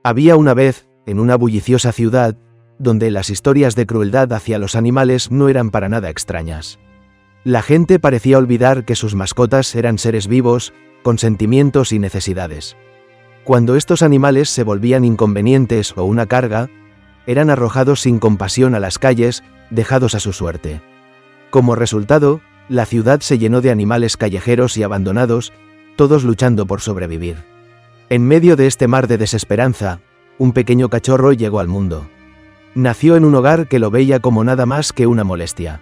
Había una vez, en una bulliciosa ciudad, donde las historias de crueldad hacia los animales no eran para nada extrañas. La gente parecía olvidar que sus mascotas eran seres vivos, con sentimientos y necesidades. Cuando estos animales se volvían inconvenientes o una carga, eran arrojados sin compasión a las calles, dejados a su suerte. Como resultado, la ciudad se llenó de animales callejeros y abandonados, todos luchando por sobrevivir. En medio de este mar de desesperanza, un pequeño cachorro llegó al mundo. Nació en un hogar que lo veía como nada más que una molestia.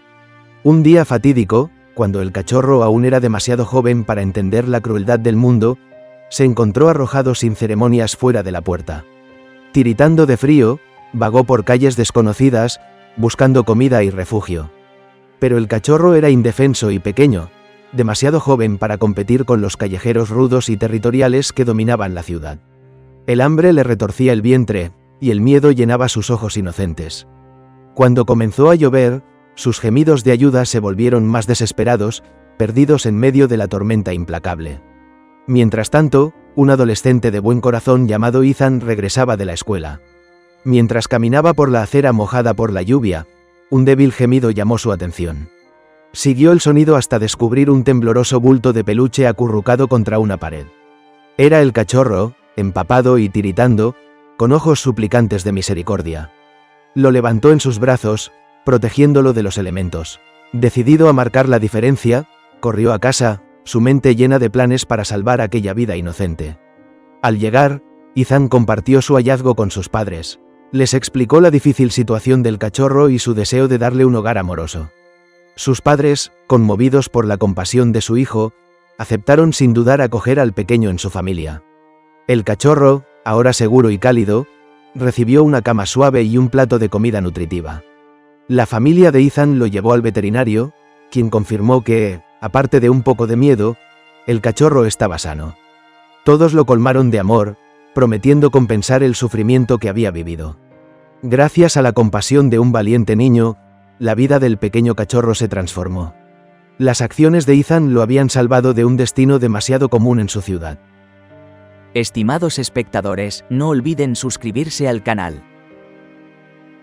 Un día fatídico, cuando el cachorro aún era demasiado joven para entender la crueldad del mundo, se encontró arrojado sin ceremonias fuera de la puerta. Tiritando de frío, vagó por calles desconocidas, buscando comida y refugio. Pero el cachorro era indefenso y pequeño, demasiado joven para competir con los callejeros rudos y territoriales que dominaban la ciudad. El hambre le retorcía el vientre, y el miedo llenaba sus ojos inocentes. Cuando comenzó a llover, sus gemidos de ayuda se volvieron más desesperados, perdidos en medio de la tormenta implacable. Mientras tanto, un adolescente de buen corazón llamado Ethan regresaba de la escuela. Mientras caminaba por la acera mojada por la lluvia, un débil gemido llamó su atención. Siguió el sonido hasta descubrir un tembloroso bulto de peluche acurrucado contra una pared. Era el cachorro, empapado y tiritando, con ojos suplicantes de misericordia. Lo levantó en sus brazos, protegiéndolo de los elementos. Decidido a marcar la diferencia, corrió a casa, su mente llena de planes para salvar aquella vida inocente. Al llegar, Ethan compartió su hallazgo con sus padres. Les explicó la difícil situación del cachorro y su deseo de darle un hogar amoroso. Sus padres, conmovidos por la compasión de su hijo, aceptaron sin dudar acoger al pequeño en su familia. El cachorro, ahora seguro y cálido, recibió una cama suave y un plato de comida nutritiva. La familia de Ethan lo llevó al veterinario, quien confirmó que, aparte de un poco de miedo, el cachorro estaba sano. Todos lo colmaron de amor, prometiendo compensar el sufrimiento que había vivido. Gracias a la compasión de un valiente niño, la vida del pequeño cachorro se transformó. Las acciones de Ethan lo habían salvado de un destino demasiado común en su ciudad. Estimados espectadores, no olviden suscribirse al canal.